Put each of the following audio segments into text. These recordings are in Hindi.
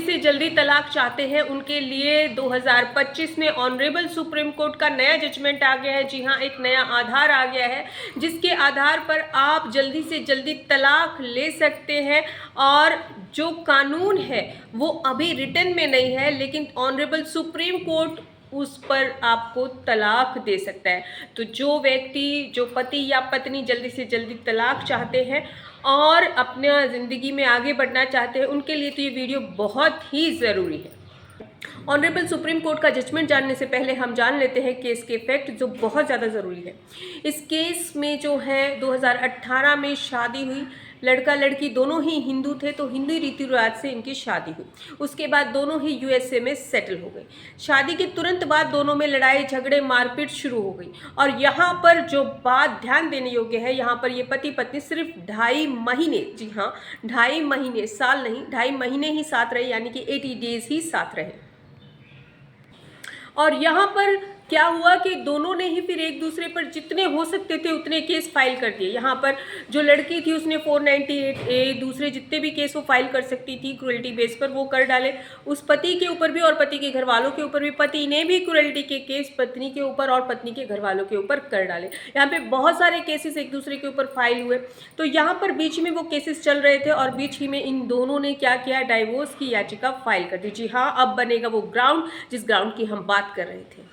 से जल्दी तलाक चाहते हैं उनके लिए 2025 में ऑनरेबल सुप्रीम कोर्ट का नया जजमेंट आ गया है। जी हाँ, एक नया आधार आ गया है जिसके आधार पर आप जल्दी से जल्दी तलाक ले सकते हैं। और जो कानून है वो अभी रिटन में नहीं है, लेकिन ऑनरेबल सुप्रीम कोर्ट उस पर आपको तलाक दे सकता है। तो जो व्यक्ति, जो पति या पत्नी जल्दी से जल्दी तलाक चाहते हैं और अपना ज़िंदगी में आगे बढ़ना चाहते हैं, उनके लिए तो ये वीडियो बहुत ही ज़रूरी है। ऑनरेबल सुप्रीम कोर्ट का जजमेंट जानने से पहले हम जान लेते हैं केस के फैक्ट, जो बहुत ज़्यादा ज़रूरी है। इस केस में जो है 2018 में शादी हुई, लड़का लड़की दोनों ही हिंदू थे, तो हिंदू रीति रिवाज से इनकी शादी हुई। उसके बाद दोनों ही यूएसए में सेटल हो गए। शादी के तुरंत बाद दोनों में लड़ाई झगड़े मारपीट शुरू हो गई। और यहाँ पर जो बात ध्यान देने योग्य है, यहाँ पर ये पति पत्नी सिर्फ 2.5 महीने, जी हाँ 2.5 महीने, साल नहीं 2.5 महीने ही साथ रहे, यानी कि 80 डेज ही साथ रहे। और यहाँ पर क्या हुआ कि दोनों ने ही फिर एक दूसरे पर जितने हो सकते थे उतने केस फाइल कर दिए। यहाँ पर जो लड़की थी उसने 498A, दूसरे जितने भी केस वो फाइल कर सकती थी क्रुएल्टी बेस पर, वो कर डाले उस पति के ऊपर भी और पति के घर वालों के ऊपर भी। पति ने भी क्रुएल्टी के केस पत्नी के ऊपर और पत्नी के घर वालों के ऊपर कर डाले। यहाँ पे बहुत सारे केसेस एक दूसरे के ऊपर फाइल हुए। तो यहाँ पर बीच में वो केसेस चल रहे थे और बीच ही में इन दोनों ने क्या किया, डाइवोर्स की याचिका फाइल कर दी। जी हाँ, अब बनेगा वो ग्राउंड जिस ग्राउंड की हम बात कर रहे थे।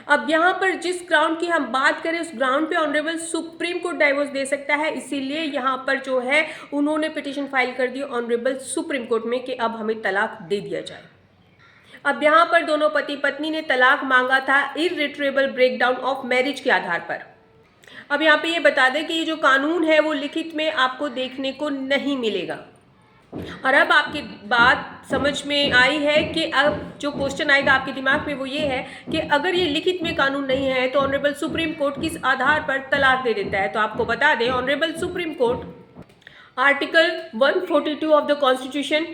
अब यहाँ पर जिस ग्राउंड की हम बात करें उस ग्राउंड पे ऑनरेबल सुप्रीम कोर्ट डाइवोर्स दे सकता है। इसीलिए यहाँ पर जो है उन्होंने पिटीशन फाइल कर दी ऑनरेबल सुप्रीम कोर्ट में कि अब हमें तलाक दे दिया जाए। अब यहाँ पर दोनों पति पत्नी ने तलाक मांगा था इररिट्रेबल ब्रेकडाउन ऑफ मैरिज के आधार पर। अब यहाँ पे ये बता दें कि ये जो कानून है वो लिखित में आपको देखने को नहीं मिलेगा। और अब आपकी बात समझ में आई है कि अब जो क्वेश्चन आएगा आपके दिमाग में वो ये है कि अगर ये लिखित में कानून नहीं है तो ऑनरेबल सुप्रीम कोर्ट किस आधार पर तलाक दे देता है। तो आपको बता दें, honourable supreme court article 142 of the constitution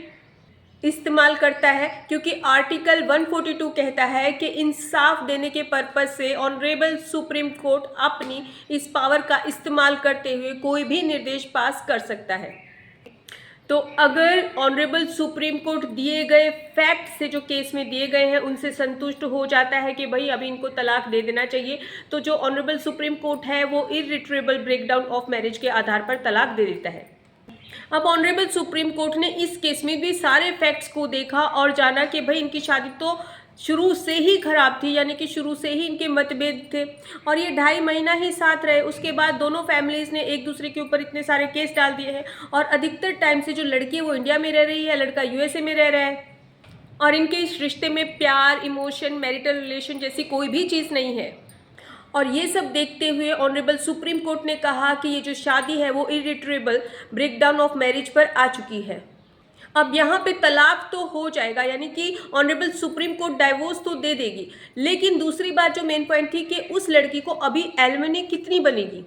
इस्तेमाल करता है, क्योंकि आर्टिकल 142 कहता है कि इंसाफ देने के पर्पज से ऑनरेबल सुप्रीम कोर्ट अपनी इस पावर का इस्तेमाल करते हुए कोई भी निर्देश पास कर सकता है। तो अगर ऑनरेबल सुप्रीम कोर्ट दिए गए फैक्ट से, जो केस में दिए गए हैं, उनसे संतुष्ट हो जाता है कि भाई अभी इनको तलाक दे देना चाहिए, तो जो ऑनरेबल सुप्रीम कोर्ट है वो इररिट्रेबल ब्रेकडाउन ऑफ मैरिज के आधार पर तलाक दे देता है। अब ऑनरेबल सुप्रीम कोर्ट ने इस केस में भी सारे फैक्ट्स को देखा और जाना कि भाई इनकी शादी तो शुरू से ही खराब थी, यानी कि शुरू से ही इनके मतभेद थे और ये 2.5 महीना ही साथ रहे। उसके बाद दोनों फैमिलीज़ ने एक दूसरे के ऊपर इतने सारे केस डाल दिए हैं और अधिकतर टाइम से जो लड़की है वो इंडिया में रह रही है, लड़का यूएसए में रह रहा है और इनके इस रिश्ते में प्यार, इमोशन, मैरिटल रिलेशन जैसी कोई भी चीज़ नहीं है। और ये सब देखते हुए ऑनरेबल सुप्रीम कोर्ट ने कहा कि ये जो शादी है वो इररिट्रेबल ब्रेकडाउन ऑफ मैरिज पर आ चुकी है। अब यहाँ पे तलाक तो हो जाएगा, यानी कि ऑनरेबल सुप्रीम कोर्ट डाइवोर्स तो दे देगी, लेकिन दूसरी बात जो मेन पॉइंट थी कि उस लड़की को अभी एलिमनी कितनी बनेगी।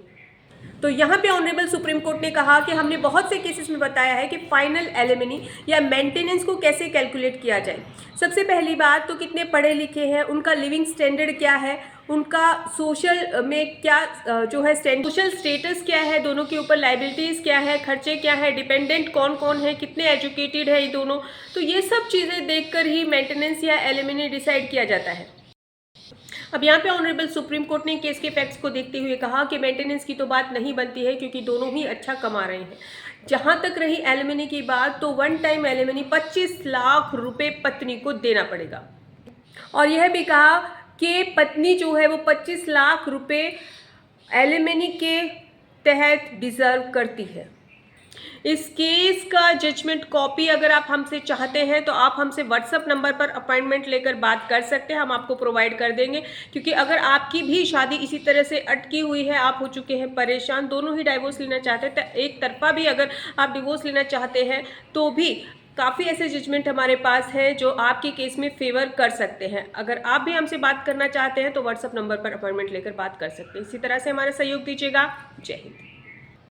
तो यहाँ पे ऑनरेबल सुप्रीम कोर्ट ने कहा कि हमने बहुत से केसेस में बताया है कि फाइनल एलिमनी या मेंटेनेंस को कैसे कैलकुलेट किया जाए। सबसे पहली बात तो कितने पढ़े लिखे हैं, उनका लिविंग स्टैंडर्ड क्या है, उनका सोशल में क्या जो है सोशल स्टेटस क्या है, दोनों के ऊपर लाइबिलिटीज़ क्या है, खर्चे क्या है, डिपेंडेंट कौन कौन है, कितने एजुकेटेड है ये दोनों। तो ये सब चीज़ें देखकर ही मेंटेनेंस या एलिमनी डिसाइड किया जाता है। अब यहाँ पे ऑनरेबल सुप्रीम कोर्ट ने केस के फैक्ट्स को देखते हुए कहा कि मेंटेनेंस की तो बात नहीं बनती है, क्योंकि दोनों ही अच्छा कमा रहे हैं। जहाँ तक रही एलिमनी की बात, तो वन टाइम एलिमनी 25 लाख रुपए पत्नी को देना पड़ेगा और यह भी कहा कि पत्नी जो है वो 25 लाख रुपए एलिमनी के तहत डिजर्व करती है। इस केस का जजमेंट कॉपी अगर आप हमसे चाहते हैं तो आप हमसे व्हाट्सएप नंबर पर अपॉइंटमेंट लेकर बात कर सकते हैं, हम आपको प्रोवाइड कर देंगे। क्योंकि अगर आपकी भी शादी इसी तरह से अटकी हुई है, आप हो चुके हैं परेशान, दोनों ही डाइवोर्स लेना चाहते हैं, तो एक तरफा भी अगर आप डिवोर्स लेना चाहते हैं तो भी काफ़ी ऐसे जजमेंट हमारे पास हैं जो आपके केस में फेवर कर सकते हैं। अगर आप भी हमसे बात करना चाहते हैं तो व्हाट्सएप नंबर पर अपॉइंटमेंट लेकर बात कर सकते हैं। इसी तरह से हमारा सहयोग दीजिएगा। जय हिंद।